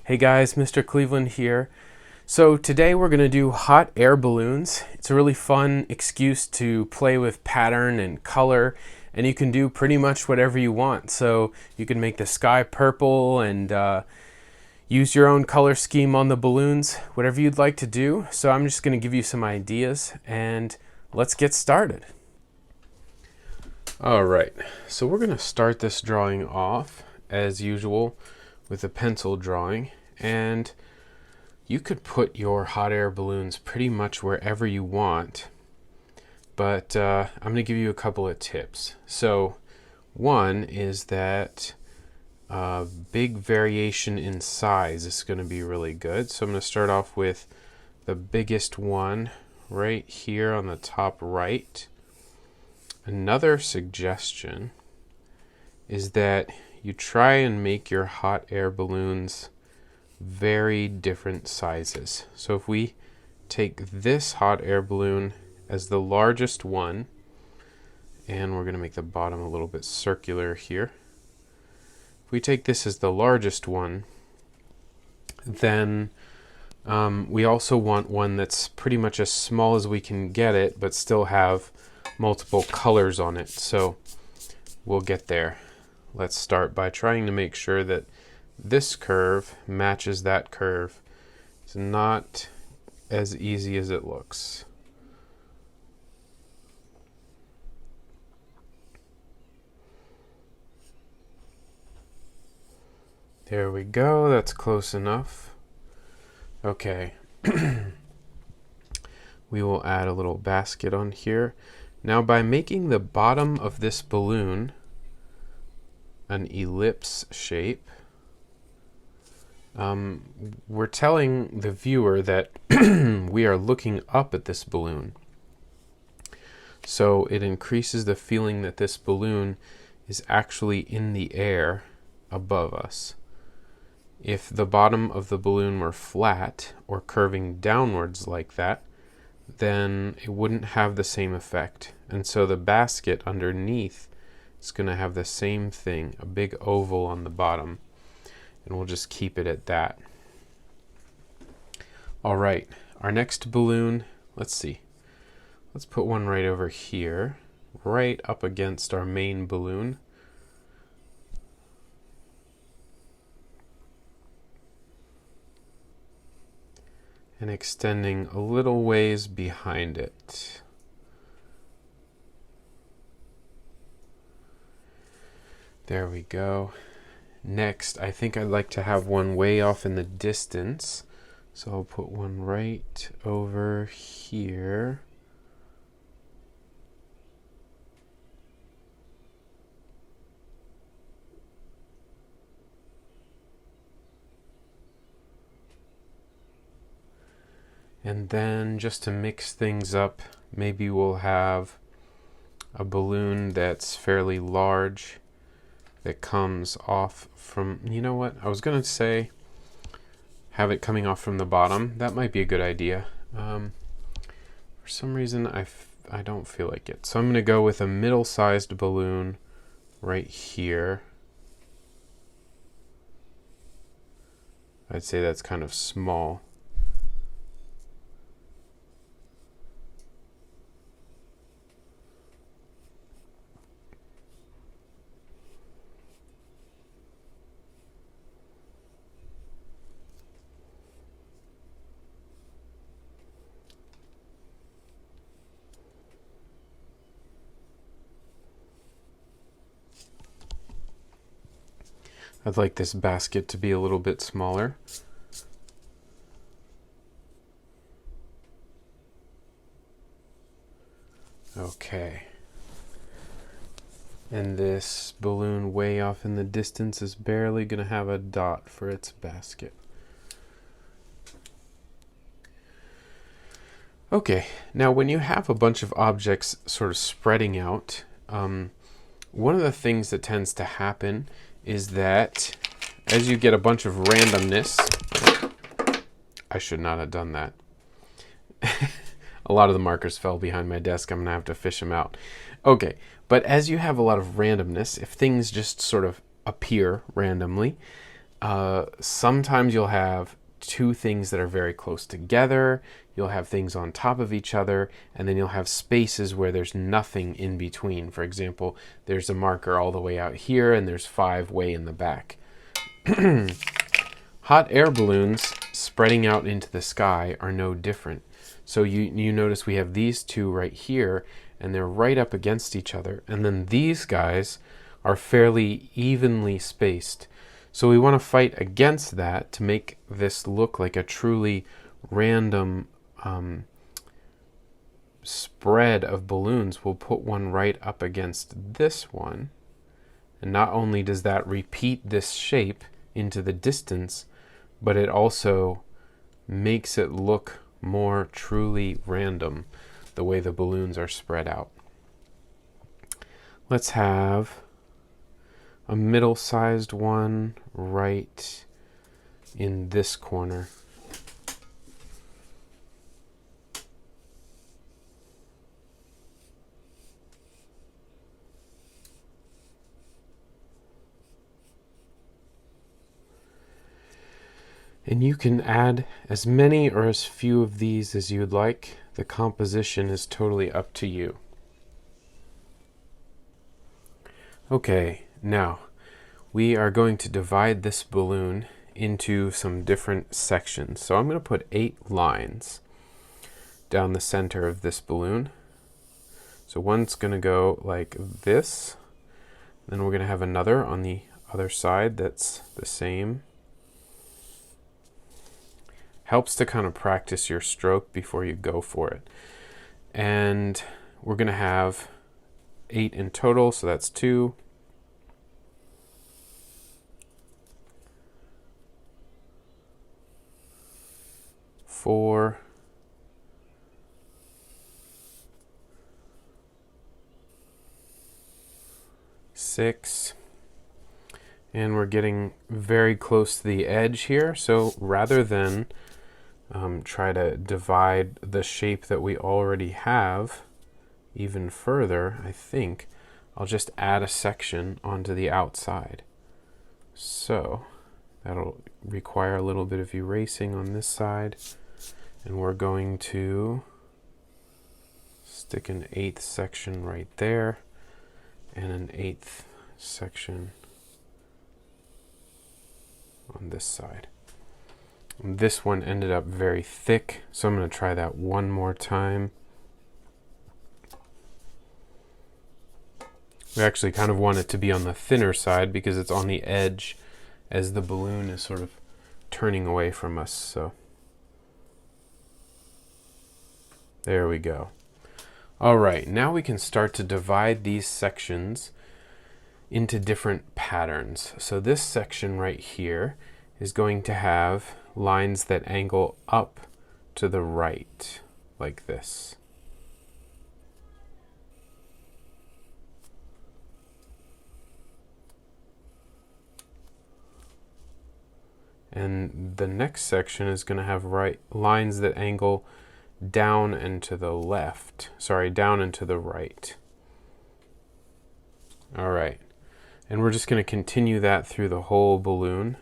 Hey guys, Mr. Cleveland here. So today we're going to do hot air balloons. It's a really fun excuse to play with pattern and color, and you can do pretty much whatever you want. So you can make the sky purple and use your own color scheme on the balloons, whatever you'd like to do. So I'm just going to give you some ideas and let's get started. All right, so we're going to start this drawing off as usual with a pencil drawing, and you could put your hot air balloons pretty much wherever you want, but I'm going to give you a couple of tips. So one is that big variation in size is going to be really good. So I'm going to start off with the biggest one right here on the top right. Another suggestion is that you try and make your hot air balloons very different sizes. So if we take this hot air balloon as the largest one, and we're going to make the bottom a little bit circular here. If we take this as the largest one, then we also want one that's pretty much as small as we can get it, but still have multiple colors on it. So we'll get there. Let's start by trying to make sure that this curve matches that curve. It's not as easy as it looks. There we go, that's close enough. Okay. We will add a little basket on here. Now by making the bottom of this balloon an ellipse shape, we're telling the viewer that we are looking up at this balloon. So it increases the feeling that this balloon is actually in the air above us. If the bottom of the balloon were flat or curving downwards like that, then it wouldn't have the same effect. And so the basket underneath is going to have the same thing, a big oval on the bottom. And we'll just keep it at that. All right, our next balloon, let's see. Let's put one right over here, right up against our main balloon. And extending a little ways behind it. There we go. Next, I think I'd like to have one way off in the distance. So I'll put one right over here. And then just to mix things up, maybe we'll have a balloon that's fairly large that comes off from, you know what, I was going to say have it coming off from the bottom. That might be a good idea. For some reason, I don't feel like it. So I'm going to go with a middle-sized balloon right here. I'd say that's kind of small. I'd like this basket to be a little bit smaller. Okay. And this balloon way off in the distance is barely going to have a dot for its basket. Okay, now when you have a bunch of objects sort of spreading out, one of the things that tends to happen is that as you get a bunch of randomness, I should not have done that. A lot of the markers fell behind my desk. I'm going to have to fish them out. Okay, but as you have a lot of randomness, if things just sort of appear randomly, Sometimes you'll have two things that are very close together. You'll have things on top of each other, and then you'll have spaces where there's nothing in between. For example, there's a marker all the way out here, and there's 5 way in the back. Hot air balloons spreading out into the sky are no different. So you notice we have these two right here, and they're right up against each other. And then these guys are fairly evenly spaced. So we want to fight against that to make this look like a truly random spread of balloons. We'll put one right up against this one. And not only does that repeat this shape into the distance, but it also makes it look more truly random the way the balloons are spread out. Let's have a middle-sized one right in this corner. And you can add as many or as few of these as you'd like. The composition is totally up to you. Okay, now we are going to divide this balloon into some different sections. So I'm going to put 8 lines down the center of this balloon. So one's going to go like this. Then we're going to have another on the other side that's the same. Helps to kind of practice your stroke before you go for it. And we're going to have 8 in total, so that's 2. 4. 6. And we're getting very close to the edge here, so rather than try to divide the shape that we already have even further, I think I'll just add a section onto the outside. So that'll require a little bit of erasing on this side, and we're going to stick an 8th section right there and an 8th section on this side. And this one ended up very thick, so I'm going to try that one more time. We actually kind of want it to be on the thinner side because it's on the edge as the balloon is sort of turning away from us. So there we go. All right, now we can start to divide these sections into different patterns. So this section right here is going to have lines that angle up to the right, like this. And the next section is going to have lines that angle down and to the left. Sorry, down and to the right. All right. And we're just going to continue that through the whole balloon.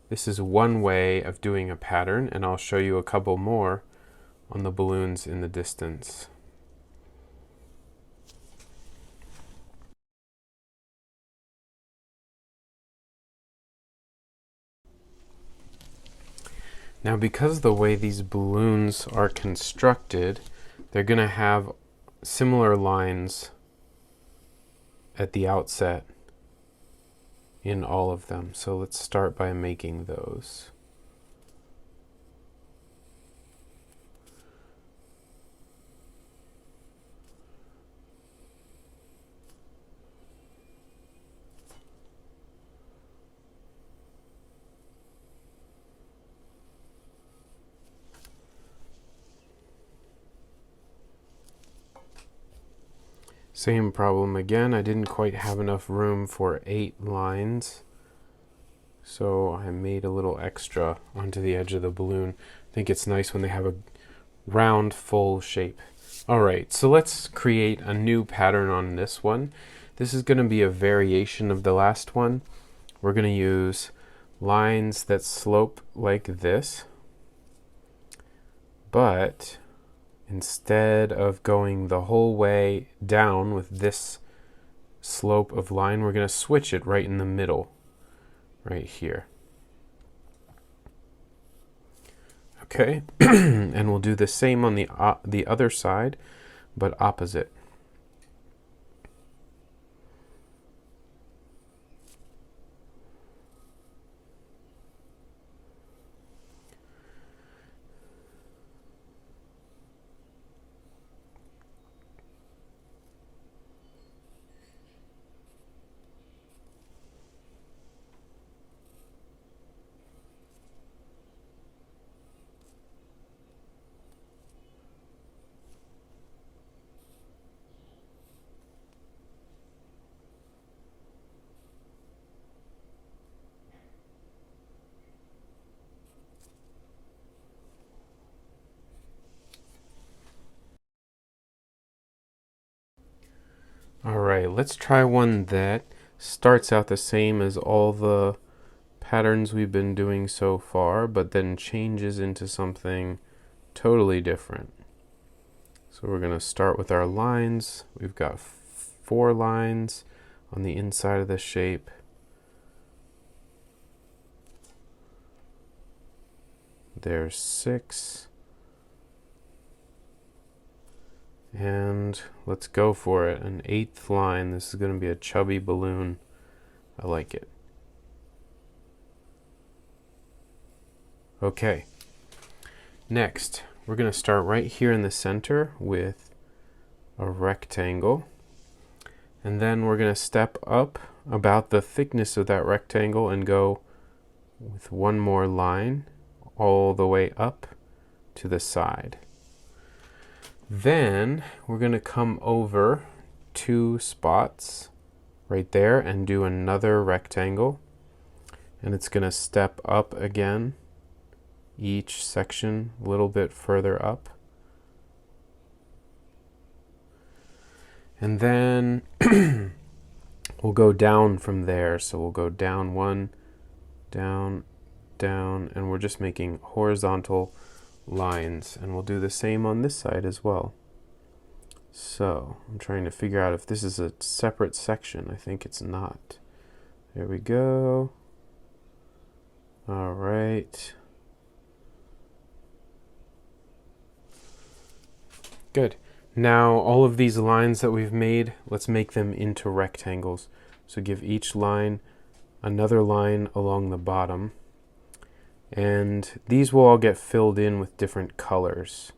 This is one way of doing a pattern, and I'll show you a couple more on the balloons in the distance. Now, because the way these balloons are constructed, they're going to have similar lines at the outset in all of them. So let's start by making those. Same problem again. I didn't quite have enough room for 8 lines, so I made a little extra onto the edge of the balloon. I think it's nice when they have a round, full shape. All right, so let's create a new pattern on this one. This is going to be a variation of the last one. We're going to use lines that slope like this, but instead of going the whole way down with this slope of line, we're going to switch it right in the middle, right here. Okay, and we'll do the same on the other side, but opposite. All right, let's try one that starts out the same as all the patterns we've been doing so far, but then changes into something totally different. So we're going to start with our lines. We've got 4 lines on the inside of the shape. There's 6. And let's go for it. An 8th line. This is going to be a chubby balloon. I like it. Okay. Next, we're going to start right here in the center with a rectangle. And then we're going to step up about the thickness of that rectangle and go with one more line all the way up to the side. Then we're going to come over 2 spots right there and do another rectangle. And it's going to step up again, each section a little bit further up. And then we'll go down from there. So we'll go down 1, down, down, and we're just making horizontal lines, and we'll do the same on this side as well. So I'm trying to figure out if this is a separate section. I think it's not. There we go. All right. Good. Now all of these lines that we've made, let's make them into rectangles. So give each line another line along the bottom. And these will all get filled in with different colors.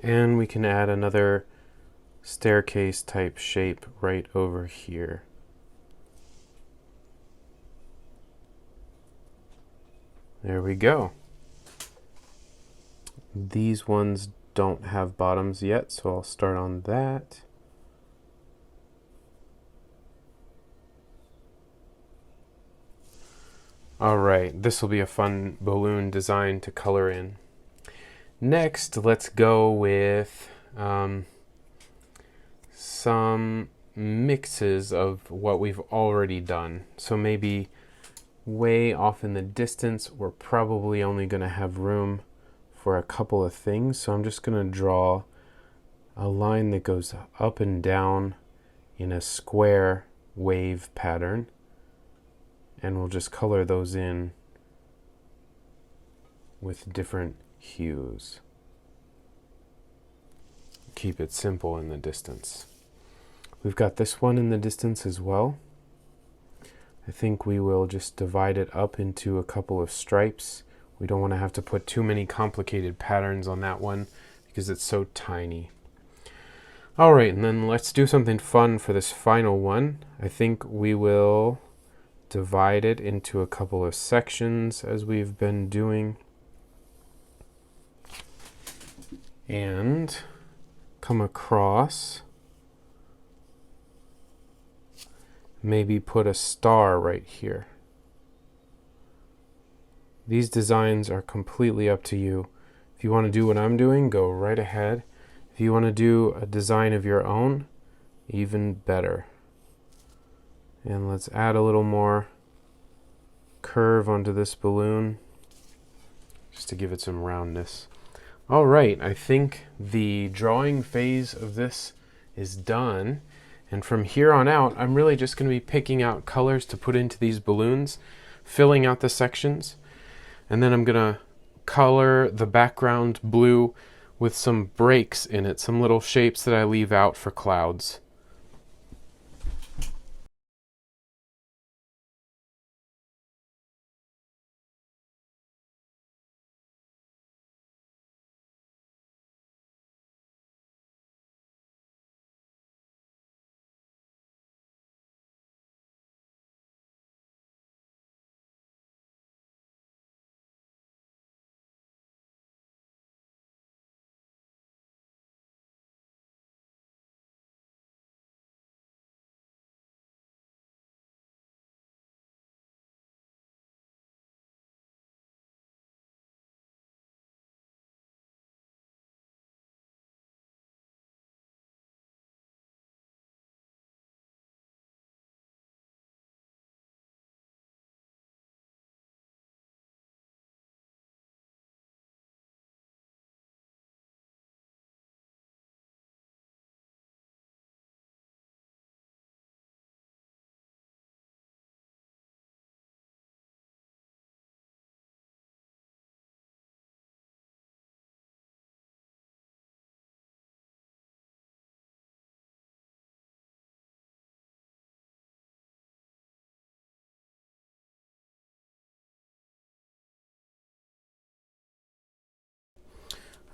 And we can add another staircase type shape right over here. There we go. These ones don't have bottoms yet, so I'll start on that. All right, this will be a fun balloon design to color in. Next, let's go with some mixes of what we've already done. So maybe way off in the distance, we're probably only going to have room for a couple of things. So I'm just going to draw a line that goes up and down in a square wave pattern. And we'll just color those in with different hues. Keep it simple in the distance. We've got this one in the distance as well. I think we will just divide it up into a couple of stripes. We don't want to have to put too many complicated patterns on that one because it's so tiny. All right, and then let's do something fun for this final one. I think we will divide it into a couple of sections as we've been doing. And come across, maybe put a star right here. These designs are completely up to you. If you want to do what I'm doing, go right ahead. If you want to do a design of your own, even better. And let's add a little more curve onto this balloon just to give it some roundness. All right, I think the drawing phase of this is done. And from here on out, I'm really just going to be picking out colors to put into these balloons, filling out the sections, and then I'm going to color the background blue with some breaks in it, some little shapes that I leave out for clouds.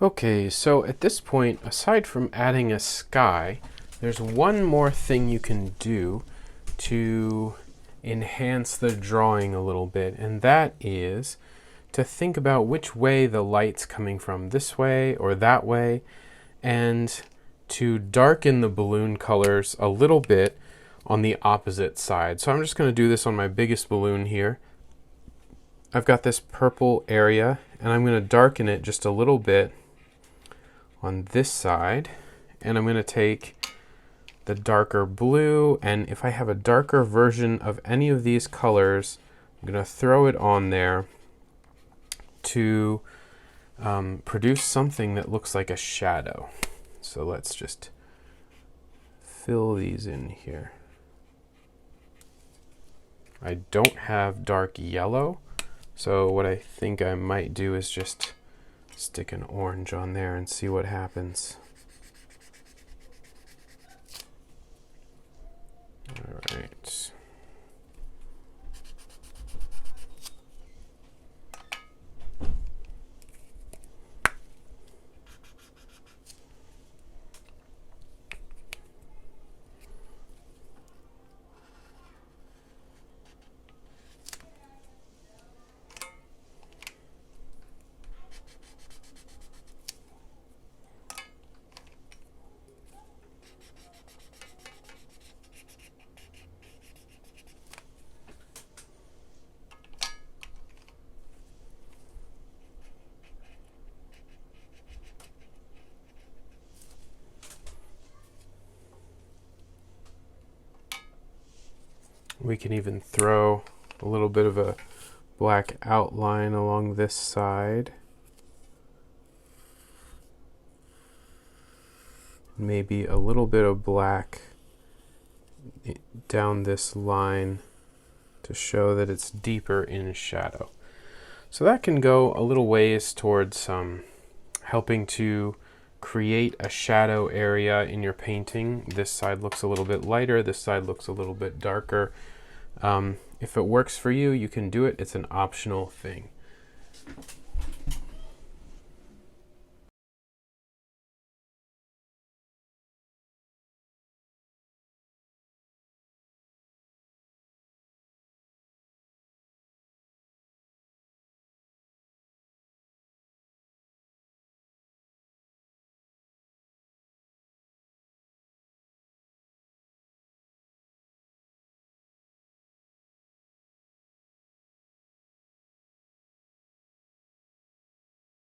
Okay, so at this point, aside from adding a sky, there's one more thing you can do to enhance the drawing a little bit, and that is to think about which way the light's coming from, this way or that way, and to darken the balloon colors a little bit on the opposite side. So I'm just going to do this on my biggest balloon here. I've got this purple area, and I'm going to darken it just a little bit on this side, and I'm going to take the darker blue, and if I have a darker version of any of these colors, I'm going to throw it on there to produce something that looks like a shadow. So let's just fill these in here. I don't have dark yellow, so what I think I might do is just stick an orange on there and see what happens. All right. We can even throw a little bit of a black outline along this side. Maybe a little bit of black down this line to show that it's deeper in shadow. So that can go a little ways towards helping to create a shadow area in your painting. This side looks a little bit lighter, this side looks a little bit darker. If it works for you, you can do it. It's an optional thing.